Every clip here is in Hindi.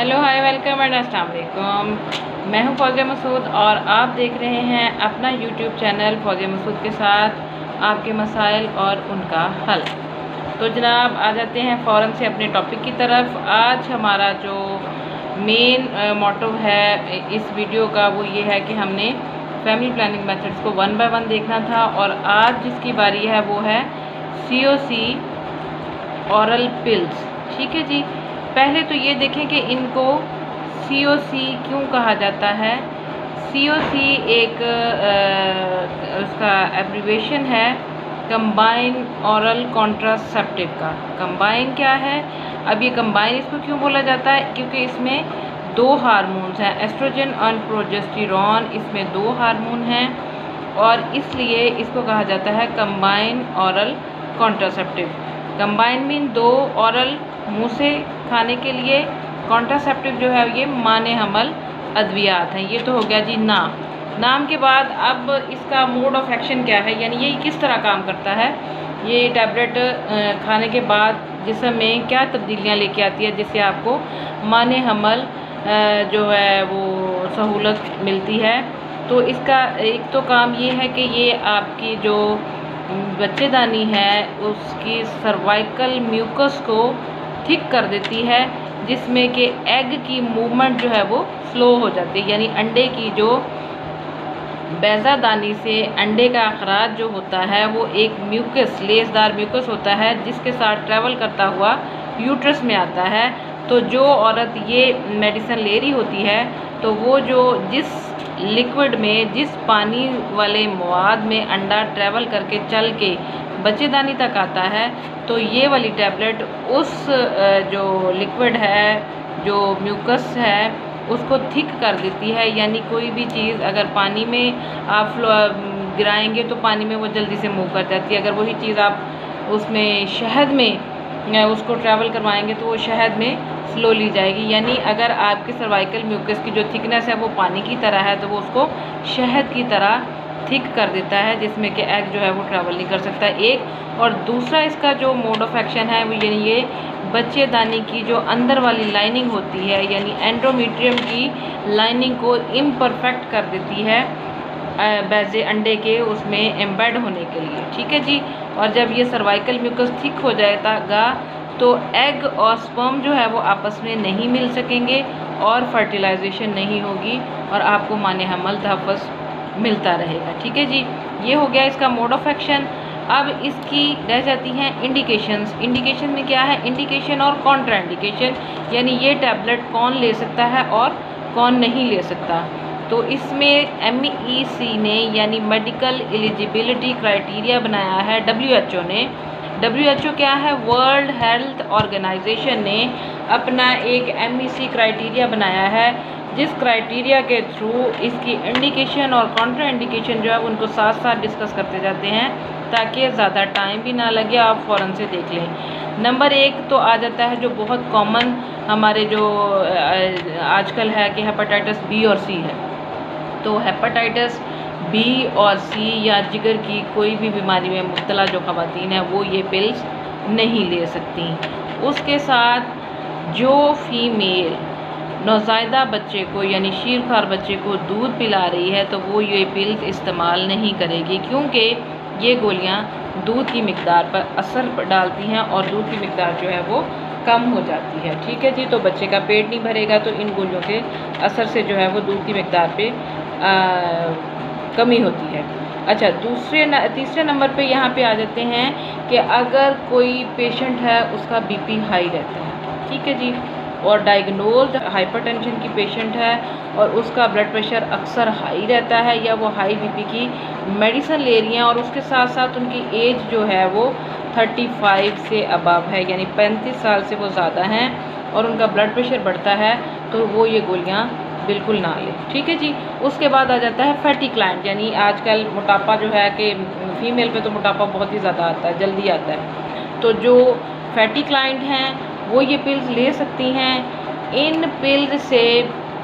हेलो हाय वेलकम एंड अस्सलाम वालेकुम। मैं हूं फौजिया मसूद और आप देख रहे हैं अपना यूट्यूब चैनल फौजिया मसूद के साथ आपके मसाइल और उनका हल। तो जनाब आ जाते हैं फ़ौरन से अपने टॉपिक की तरफ। आज हमारा जो मेन मोटो है इस वीडियो का वो ये है कि हमने फैमिली प्लानिंग मेथड्स को 1 बाय 1 देखना था और आज जिसकी बारी है वो है COC औरल पिल्स। ठीक है जी। पहले तो ये देखें कि इनको COC क्यों कहा जाता है। COC एक उसका एब्रीवेशन है कंबाइन औरल कॉन्ट्रासेप्टिव का। कंबाइन क्या है? अब ये कंबाइन इसको क्यों बोला जाता है? क्योंकि इसमें 2 हार्मोन्स हैं, एस्ट्रोजन और प्रोजेस्टेरॉन। इसमें 2 हार्मोन हैं और इसलिए इसको कहा जाता है कंबाइन औरल कॉन्ट्रासेप्टिव। कंबाइन मीन 2 औरल मुंह से खाने के लिए, कॉन्ट्रासेप्टिव जो है ये माने हमल अद्वियात हैं। ये तो हो गया जी नाम के बाद अब इसका मोड ऑफ एक्शन क्या है, यानी ये किस तरह काम करता है। ये टैबलेट खाने के बाद जिस्म में क्या तब्दीलियाँ लेके आती है जिससे आपको माने हमल जो है वो सहूलत मिलती है। तो इसका एक तो काम ये है कि ये आपकी जो बच्चेदानी है उसकी सर्वाइकल म्यूकस को थिक कर देती है, जिसमें कि एग की मूवमेंट जो है वो स्लो हो जाती है। यानी अंडे की जो बैज़ादानी से अंडे का अखराज जो होता है वो एक म्यूकस, लेसदार म्यूकस होता है जिसके साथ ट्रैवल करता हुआ यूट्रस में आता है। तो जो औरत ये मेडिसिन ले रही होती है तो वो जो जिस लिक्विड में, जिस पानी वाले मवाद में अंडा ट्रैवल करके चल के बच्चेदानी तक आता है, तो ये वाली टैबलेट उस जो लिक्विड है, जो म्यूकस है, उसको थिक कर देती है। यानी कोई भी चीज़ अगर पानी में आप गिराएंगे तो पानी में वो जल्दी से मूव कर जाती है। अगर वही चीज़ आप उसमें शहद में उसको ट्रैवल करवाएंगे तो वो शहद में स्लोली जाएगी। यानी अगर आपके सर्वाइकल म्यूकस की जो थिकनेस है वो पानी की तरह है तो वो उसको शहद की तरह थिक कर देता है, जिसमें कि एग जो है वो ट्रैवल नहीं कर सकता। एक और दूसरा इसका जो मोड ऑफ एक्शन है वो यानी ये बच्चेदानी की जो अंदर वाली लाइनिंग होती है, यानी एंडोमेट्रियम की लाइनिंग को इम्परफेक्ट कर देती है बैजे अंडे के उसमें एम्बेड होने के लिए। ठीक है जी। और जब ये सर्वाइकल म्यूकस थिक हो जाएगा तो एग और स्पर्म जो है वो आपस में नहीं मिल सकेंगे और फर्टिलाइजेशन नहीं होगी और आपको माने हमल तहफ़्फ़ुज़ मिलता रहेगा। ठीक है जी। ये हो गया इसका मोड ऑफ एक्शन। अब इसकी रह जाती हैं इंडिकेशंस। इंडिकेशन में क्या है? इंडिकेशन और कॉन्ट्रा इंडिकेशन, यानी ये टैबलेट कौन ले सकता है और कौन नहीं ले सकता। तो इसमें MEC ने यानी मेडिकल एलिजिबिलिटी क्राइटेरिया बनाया है WHO ने। WHO क्या है? वर्ल्ड हेल्थ ऑर्गेनाइजेशन ने अपना एक MEC क्राइटेरिया बनाया है, जिस क्राइटेरिया के थ्रू इसकी इंडिकेशन और कॉन्ट्रा इंडिकेशन जो है उनको साथ साथ डिस्कस करते जाते हैं ताकि ज़्यादा टाइम भी ना लगे, आप फ़ौरन से देख लें। नंबर 1 तो आ जाता है जो बहुत कॉमन हमारे जो आजकल है कि हेपेटाइटिस B और C है। तो हेपेटाइटिस B और C या जिगर की कोई भी बीमारी में मुब्तला जो ख़वातीन हैं वो ये पिल्स नहीं ले सकती। उसके साथ जो फीमेल नौज़ायदा बच्चे को यानी शीरखार बच्चे को दूध पिला रही है तो वो ये पिल्स इस्तेमाल नहीं करेगी, क्योंकि ये गोलियां दूध की मिकदार पर असर डालती हैं और दूध की मिकदार जो है वो कम हो जाती है। ठीक है जी। तो बच्चे का पेट नहीं भरेगा तो इन गोलियों के असर से जो है वो दूध की मिकदार पे कमी होती है। अच्छा, तीसरे नंबर पे यहाँ पे आ जाते हैं कि अगर कोई पेशेंट है उसका BP हाई रहता है। ठीक है जी। और डायग्नोज्ड हाइपरटेंशन की पेशेंट है और उसका ब्लड प्रेशर अक्सर हाई रहता है या वो हाई BP की मेडिसिन ले रही हैं और उसके साथ साथ उनकी एज जो है वो 35 से अबव है, यानी 35 साल से वो ज़्यादा हैं और उनका ब्लड प्रेशर बढ़ता है, तो वो ये गोलियां बिल्कुल ना लें। ठीक है जी। उसके बाद आ जाता है फैटी क्लाइंट, यानी आजकल मोटापा जो है कि फ़ीमेल पे तो मोटापा बहुत ही ज़्यादा आता है, जल्दी आता है। तो जो फैटी क्लाइंट हैं वो ये पिल्स ले सकती हैं। इन पिल्स से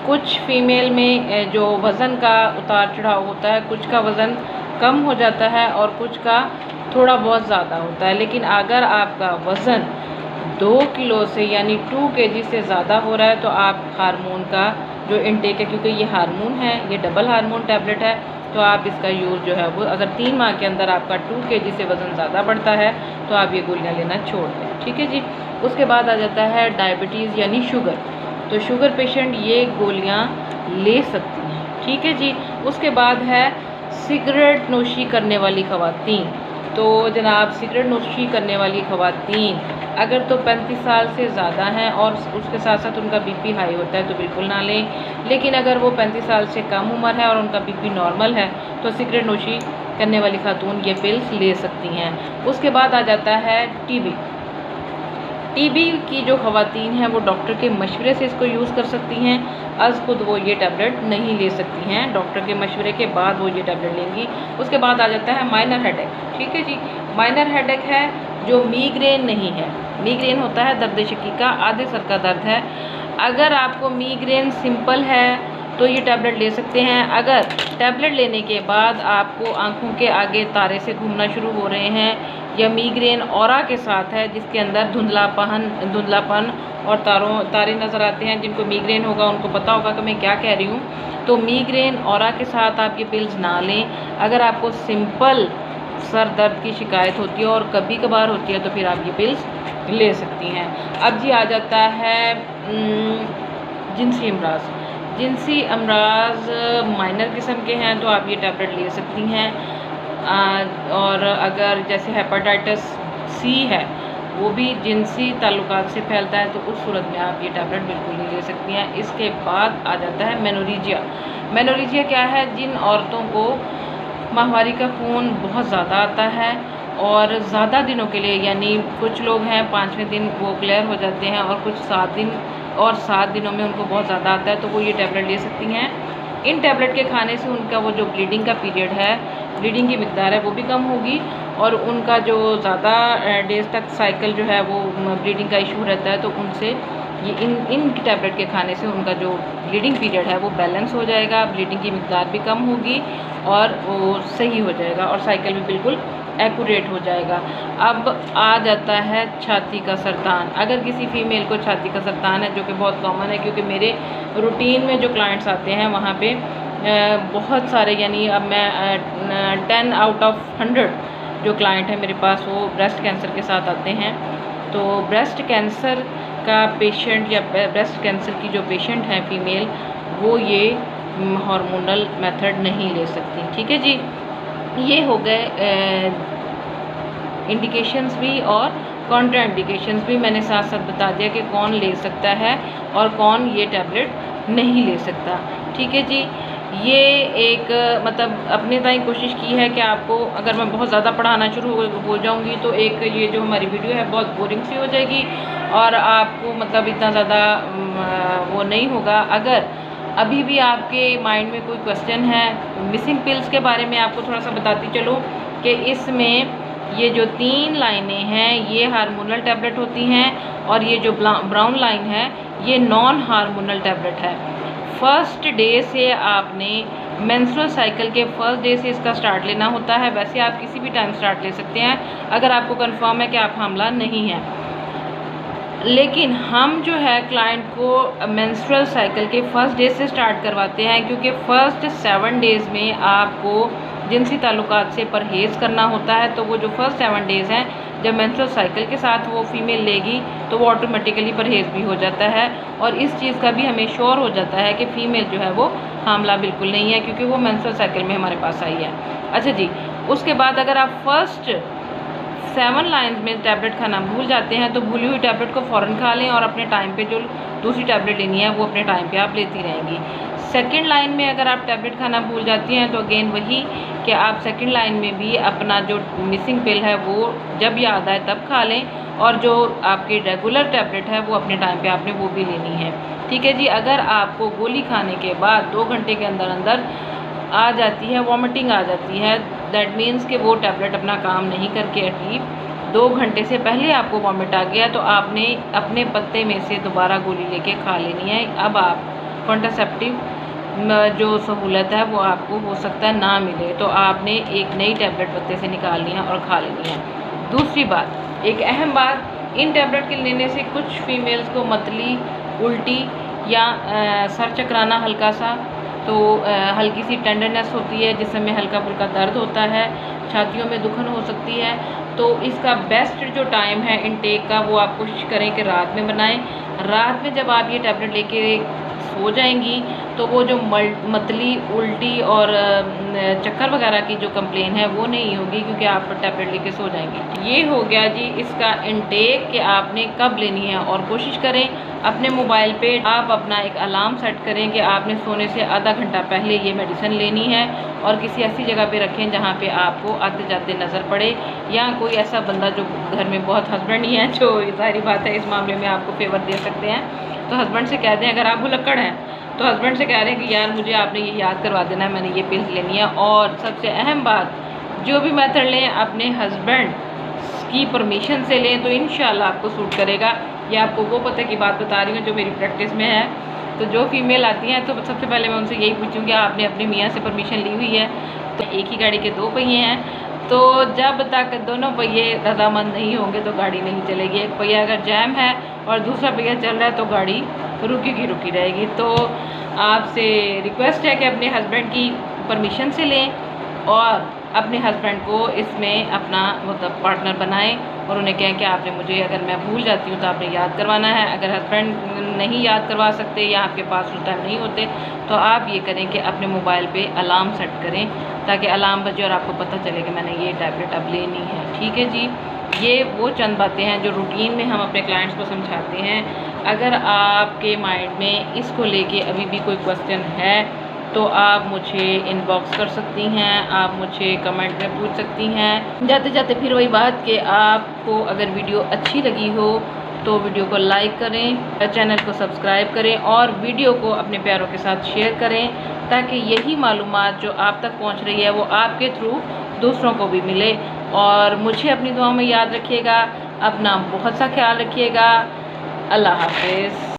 कुछ फीमेल में जो वज़न का उतार चढ़ाव होता है, कुछ का वज़न कम हो जाता है और कुछ का थोड़ा बहुत ज़्यादा होता है। लेकिन अगर आपका वज़न 2 किलो से यानी 2 kg से ज़्यादा हो रहा है तो आप हार्मोन का जो इनटेक है, क्योंकि ये हार्मोन है, ये डबल हार्मोन टैबलेट है, तो आप इसका यूज़ जो है वो अगर 3 माह के अंदर आपका 2 kg से वज़न ज़्यादा बढ़ता है तो आप ये गोलियाँ लेना छोड़ दें। ठीक है जी। उसके बाद आ जाता है डायबिटीज़ यानी शुगर। तो शुगर पेशेंट ये गोलियाँ ले सकती हैं। ठीक है जी। उसके बाद है सिगरेट नोशी करने वाली ख़वातीन। तो जनाब, सिगरेट नोशी करने वाली ख़वातीन अगर तो 35 साल से ज़्यादा हैं और उसके साथ साथ उनका बीपी हाई होता है तो बिल्कुल ना लें। लेकिन अगर वो 35 साल से कम उम्र है और उनका बीपी नॉर्मल है तो सिगरेट नोशी करने वाली खातून ये पिल्स ले सकती हैं। उसके बाद आ जाता है टीबी। टीबी की जो ख़वातीन हैं वो डॉक्टर के मशवरे से इसको यूज़ कर सकती हैं। अज़ खुद वो ये टैबलेट नहीं ले सकती हैं, डॉक्टर के मशवरे के बाद वो ये टैबलेट लेंगी। उसके बाद आ जाता है माइनर हेडेक। ठीक है जी। माइनर हेडेक है जो मीग्रेन नहीं है। मीग्रेन होता है दर्द शकीका, आधे सर का दर्द है। अगर आपको मीग्रेन सिंपल है तो ये टैबलेट ले सकते हैं। अगर टैबलेट लेने के बाद आपको आँखों के आगे तारे से घूमना शुरू हो रहे हैं या मीग्रेन ऑरा के साथ है जिसके अंदर धुंधलापन और तारे नज़र आते हैं, जिनको मीग्रेन होगा उनको पता होगा कि मैं क्या कह रही हूँ, तो मीग्रेन ऑरा के साथ आप ये पिल्स ना लें। अगर आपको सिंपल सर दर्द की शिकायत होती है और कभी कभार होती है तो फिर आप ये पिल्स ले सकती हैं। अब जी आ जाता है जिनसी अमराज। जिनसी अमराज माइनर किस्म के हैं तो आप ये टैबलेट ले सकती हैं। और अगर जैसे हेपेटाइटिस सी है वो भी जिनसी ताल्लुकात से फैलता है तो उस सूरत में आप ये टैबलेट बिल्कुल नहीं ले सकती हैं। इसके बाद आ जाता है मेनोरेजिया। मेनोरेजिया क्या है? जिन औरतों को माहवारी का खून बहुत ज़्यादा आता है और ज़्यादा दिनों के लिए, यानी कुछ लोग हैं 5वें दिन वो क्लियर हो जाते हैं और कुछ 7 दिन और 7 दिनों में उनको बहुत ज़्यादा आता है, तो वो ये टैबलेट ले सकती हैं। इन टैबलेट के खाने से उनका वो जो ब्लीडिंग का पीरियड है, ब्लीडिंग की मिकदार है वो भी कम होगी और उनका जो ज़्यादा डेज तक साइकिल जो है वो ब्लीडिंग का इशू रहता है तो उनसे ये इन टैबलेट के खाने से उनका जो ब्लीडिंग पीरियड है वो बैलेंस हो जाएगा, ब्लीडिंग की मिकदार भी कम होगी और वो सही हो जाएगा और साइकिल भी बिल्कुल एक्यूरेट हो जाएगा। अब आ जाता है छाती का सरतान। अगर किसी फ़ीमेल को छाती का सरतान है, जो कि बहुत कॉमन है क्योंकि मेरे रूटीन में जो क्लाइंट्स आते हैं वहाँ पे बहुत सारे, यानी अब मैं 10 आउट ऑफ 100 जो क्लाइंट है मेरे पास वो ब्रेस्ट कैंसर के साथ आते हैं। तो ब्रेस्ट कैंसर का पेशेंट या ब्रेस्ट कैंसर की जो पेशेंट है फ़ीमेल, वो ये हार्मोनल मेथड नहीं ले सकती। ठीक है जी। ये हो गए इंडिकेशंस भी और कॉन्ट्रा इंडिकेशंस भी मैंने साथ साथ बता दिया कि कौन ले सकता है और कौन ये टैबलेट नहीं ले सकता। ठीक है जी। ये एक मतलब अपने ताईं कोशिश की है कि आपको, अगर मैं बहुत ज़्यादा पढ़ाना शुरू हो जाऊंगी तो एक ये जो हमारी वीडियो है बहुत बोरिंग सी हो जाएगी और आपको मतलब इतना ज़्यादा वो नहीं होगा। अगर अभी भी आपके माइंड में कोई क्वेश्चन है मिसिंग पिल्स के बारे में, आपको थोड़ा सा बताती चलो कि इसमें ये जो 3 लाइनें हैं ये हार्मोनल टैबलेट होती हैं और ये जो ब्राउन लाइन है ये नॉन हार्मोनल टैबलेट है। फर्स्ट डे से आपने मेंस्ट्रुअल साइकिल के फर्स्ट डे से इसका स्टार्ट लेना होता है। वैसे आप किसी भी टाइम स्टार्ट ले सकते हैं अगर आपको कंफर्म है कि आप हामला नहीं हैं। लेकिन हम जो है क्लाइंट को मेंस्ट्रुअल साइकिल के फर्स्ट डे से स्टार्ट करवाते हैं क्योंकि फ़र्स्ट 7 डेज़ में आपको जिनसी ताल्लुकात से परहेज़ करना होता है। तो वो जो फर्स्ट 7 डेज़ हैं जब मेंस्ट्रुअल साइकिल के साथ वो फीमेल लेगी तो वो ऑटोमेटिकली परहेज़ भी हो जाता है और इस चीज़ का भी हमें श्योर हो जाता है कि फ़ीमेल जो है वो हामला बिल्कुल नहीं है क्योंकि वो मेंस्ट्रुअल साइकिल में हमारे पास आई है। अच्छा जी। उसके बाद अगर आप फर्स्ट 7 लाइन्स में टैबलेट खाना भूल जाते हैं तो भूली हुई टैबलेट को फ़ौरन खा लें और अपने टाइम पे जो दूसरी टैबलेट लेनी है वो अपने टाइम पे आप लेती रहेंगी। सेकंड लाइन में अगर आप टैबलेट खाना भूल जाती हैं तो अगेन वही कि आप सेकंड लाइन में भी अपना जो मिसिंग पिल है वो जब याद आए तब खा लें और जो आपकी रेगुलर टैबलेट है वो अपने टाइम पे आपने वो भी लेनी है। ठीक है जी। अगर आपको गोली खाने के बाद 2 घंटे के अंदर अंदर आ जाती है, वॉमिटिंग आ जाती है, दैट मीन्स कि वो टैबलेट अपना काम नहीं करके एटलीस्ट 2 घंटे से पहले आपको वॉमिट आ गया तो आपने अपने पत्ते में से दोबारा गोली लेके खा लेनी है। अब आप कॉन्ट्रासेप्टिव जो सहूलत है वो आपको हो सकता है ना मिले तो आपने एक नई टैबलेट पत्ते से निकालनी है और खा लेनी है। दूसरी बात, एक अहम बात इन टैबलेट के लेने से कुछ फीमेल्स को मतली, उल्टी या सर चकराना हल्का सा, तो हल्की सी टेंडरनेस होती है जिसमें हल्का फुल्का दर्द होता है, छातियों में दुखन हो सकती है। तो इसका बेस्ट जो टाइम है इनटेक का वो आप कोशिश करें कि रात में बनाएं। रात में जब आप ये टैबलेट लेके सो जाएंगी तो वो जो मतली, उल्टी और चक्कर वगैरह की जो कंप्लेन है वो नहीं होगी, क्योंकि आप टैबलेट लेके सो जाएंगी। ये हो गया जी इसका इनटेक कि आपने कब लेनी है। और कोशिश करें अपने मोबाइल पे आप अपना एक अलार्म सेट करें कि आपने सोने से आधा घंटा पहले ये मेडिसिन लेनी है, और किसी ऐसी जगह पे रखें जहाँ पे आपको आते जाते नज़र पड़े, या कोई ऐसा बंदा जो घर में बहुत हस्बैंड ही है जो जाहिर बात है इस मामले में आपको फेवर दे सकते हैं, तो हस्बैंड से कह दें। अगर आप भुलक्कड़ हैं तो हस्बैंड से कह रहे हैं कि यार मुझे आपने ये याद करवा देना है, मैंने ये पिल्स लेनी है। और सबसे अहम बात, जो भी मेथड लें अपने हस्बैंड की परमिशन से लें, तो इंशाल्लाह आपको सूट करेगा। ये आपको वो पते की बात बता रही हूँ जो मेरी प्रैक्टिस में है। तो जो फीमेल आती हैं तो सबसे पहले मैं उनसे यही पूछूँगी आपने अपने मियाँ से परमिशन ली हुई है? तो एक ही गाड़ी के दो पहिए हैं, तो जब तक दोनों पहिए रजामंद नहीं होंगे तो गाड़ी नहीं चलेगी। एक पहिया अगर जैम है और दूसरा पहिया चल रहा है तो गाड़ी रुकी की रुकी रहेगी। तो आपसे रिक्वेस्ट है कि अपने हस्बैंड की परमिशन से लें और अपने हस्बैंड को इसमें अपना मतलब पार्टनर बनाएं, और उन्हें कहें कि आपने मुझे, अगर मैं भूल जाती हूँ तो आपने याद करवाना है। अगर हस्बैंड नहीं याद करवा सकते या आपके पास उस टाइम नहीं होते तो आप ये करें कि अपने मोबाइल पे अलार्म सेट करें, ताकि अलार्म बजे और आपको पता चले कि मैंने ये टैबलेट अब लेनी है। ठीक है जी, ये वो चंद बातें हैं जो रूटीन में हम अपने क्लाइंट्स को समझाते हैं। अगर आपके माइंड में इसको लेके अभी भी कोई क्वेश्चन है तो आप मुझे इनबॉक्स कर सकती हैं, आप मुझे कमेंट में पूछ सकती हैं। जाते जाते फिर वही बात कि आपको अगर वीडियो अच्छी लगी हो तो वीडियो को लाइक करें, चैनल को सब्सक्राइब करें और वीडियो को अपने प्यारों के साथ शेयर करें, ताकि यही मालूमात जो आप तक पहुंच रही है वो आपके थ्रू दूसरों को भी मिले। और मुझे अपनी दुआ में याद रखिएगा, अपना बहुत सा ख्याल रखिएगा। अल्लाह हाफ़िज़।